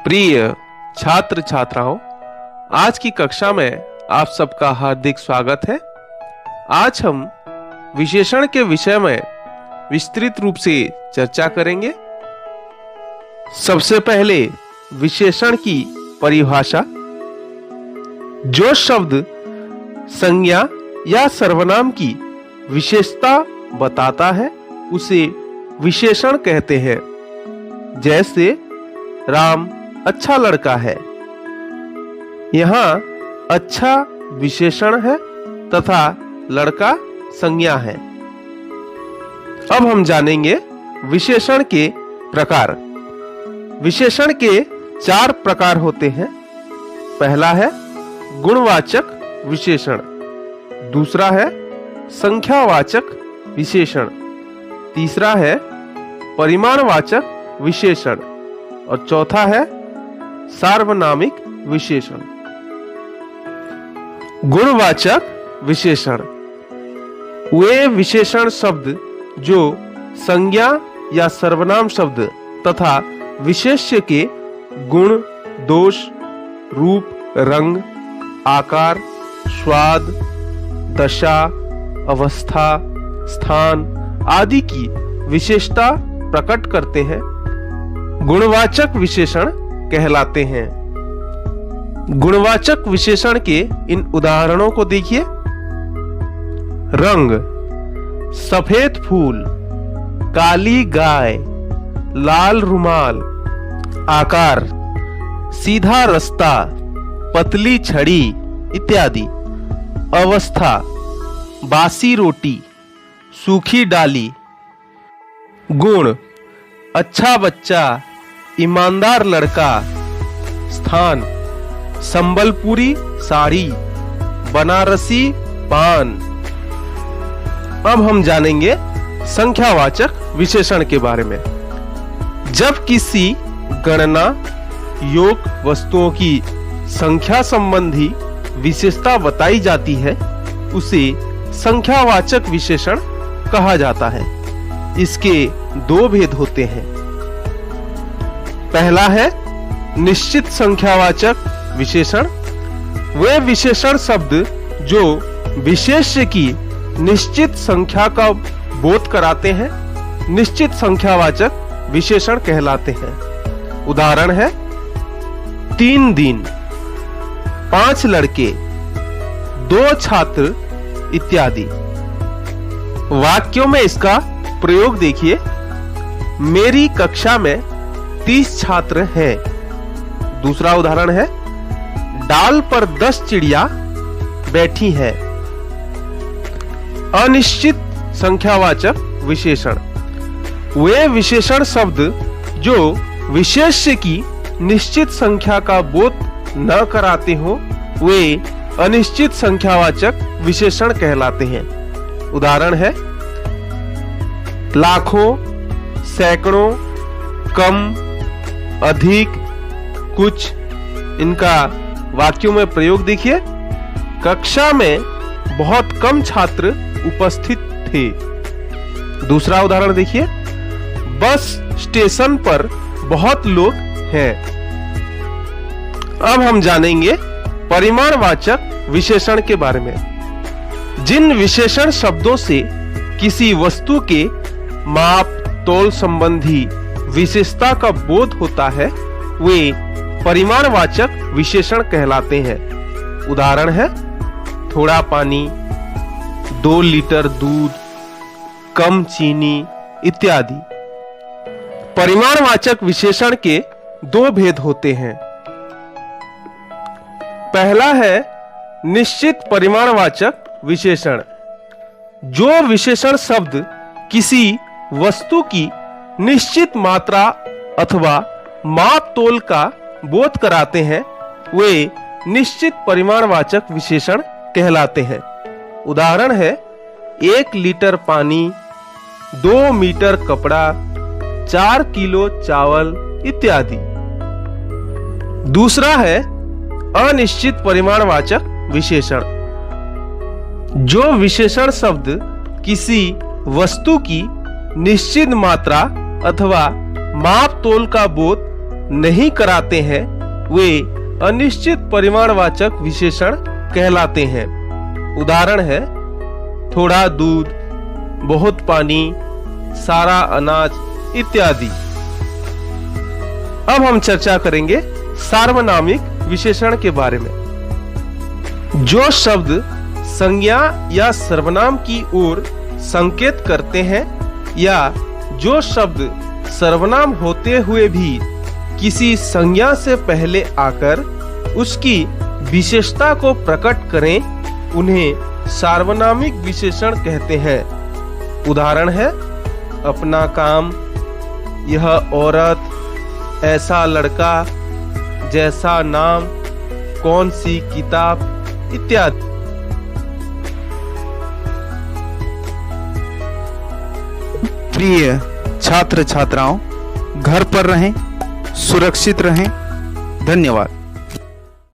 प्रिय छात्र छात्राओं, आज की कक्षा में आप सबका हार्दिक स्वागत है। आज हम विशेषण के विषय में विस्तृत रूप से चर्चा करेंगे। सबसे पहले विशेषण की परिभाषा। जो शब्द संज्ञा या सर्वनाम की विशेषता बताता है उसे विशेषण कहते हैं। जैसे राम अच्छा लड़का है। यहाँ अच्छा विशेषण है तथा लड़का संज्ञा है। अब हम जानेंगे विशेषण के प्रकार। विशेषण के 4 प्रकार होते हैं। पहला है गुणवाचक विशेषण, दूसरा है संख्यावाचक विशेषण, तीसरा है परिमाणवाचक विशेषण और चौथा है सार्वनामिक विशेषण। गुणवाचक विशेषण वे विशेषण शब्द जो संज्ञा या सर्वनाम शब्द तथा विशेष्य के गुण, दोष, रूप, रंग, आकार, स्वाद, दशा, अवस्था, स्थान आदि की विशेषता प्रकट करते हैं, गुणवाचक विशेषण कहलाते हैं। गुणवाचक विशेषण के इन उदाहरणों को देखिए। रंग, सफेद फूल, काली गाय, लाल रुमाल। आकार, सीधा रास्ता, पतली छड़ी इत्यादि। अवस्था, बासी रोटी, सूखी डाली। गुण, अच्छा बच्चा, ईमानदार लड़का। स्थान, संबलपुरी साड़ी, बनारसी पान। अब हम जानेंगे संख्यावाचक विशेषण के बारे में। जब किसी गणना योग वस्तुओं की संख्या संबंधी विशेषता बताई जाती है उसे संख्यावाचक विशेषण कहा जाता है। इसके 2 भेद होते हैं। पहला है निश्चित संख्यावाचक विशेषण। वे विशेषण शब्द जो विशेष्य की निश्चित संख्या का बोध कराते हैं निश्चित संख्यावाचक विशेषण कहलाते हैं। उदाहरण है 3 दिन, 5 लड़के, 2 छात्र इत्यादि। वाक्यों में इसका प्रयोग देखिए। मेरी कक्षा में 30 छात्र हैं। दूसरा उदाहरण है डाल पर 10 चिड़िया बैठी हैं। अनिश्चित संख्यावाचक विशेषण वे विशेषण शब्द जो विशेष्य की निश्चित संख्या का बोध न कराते हो वे अनिश्चित संख्यावाचक विशेषण कहलाते हैं। उदाहरण है लाखों, सैकड़ों, कम, अधिक, कुछ। इनका वाक्यों में प्रयोग देखिए। कक्षा में बहुत कम छात्र उपस्थित थे। दूसरा उदाहरण देखिए। बस स्टेशन पर बहुत लोग हैं। अब हम जानेंगे परिमाणवाचक विशेषण के बारे में। जिन विशेषण शब्दों से किसी वस्तु के माप तोल संबंधी विशेषता का बोध होता है वे परिमाणवाचक विशेषण कहलाते हैं। उदाहरण है थोड़ा पानी, 2 लीटर दूध, कम चीनी इत्यादि। परिमाणवाचक विशेषण के 2 भेद होते हैं। पहला है निश्चित परिमाणवाचक विशेषण। जो विशेषण शब्द किसी वस्तु की निश्चित मात्रा अथवा माप तोल का बोध कराते हैं वे निश्चित परिमाणवाचक विशेषण कहलाते हैं। उदाहरण है 1 लीटर पानी, 2 मीटर कपड़ा, 4 किलो चावल इत्यादि। दूसरा है अनिश्चित परिमाणवाचक विशेषण। जो विशेषण शब्द किसी वस्तु की निश्चित मात्रा अथवा माप तोल का बोध नहीं कराते हैं वे अनिश्चित परिमाणवाचक विशेषण कहलाते हैं। उदाहरण है थोड़ा दूध, बहुत पानी, सारा अनाज इत्यादि। अब हम चर्चा करेंगे सार्वनामिक विशेषण के बारे में। जो शब्द संज्ञा या सर्वनाम की ओर संकेत करते हैं या जो शब्द सर्वनाम होते हुए भी किसी संज्ञा से पहले आकर उसकी विशेषता को प्रकट करें उन्हें सार्वनामिक विशेषण कहते हैं। उदाहरण है अपना काम, यह औरत, ऐसा लड़का, जैसा नाम, कौन सी किताब इत्यादि। प्रिय छात्र छात्राओं, घर पर रहें, सुरक्षित रहें। धन्यवाद।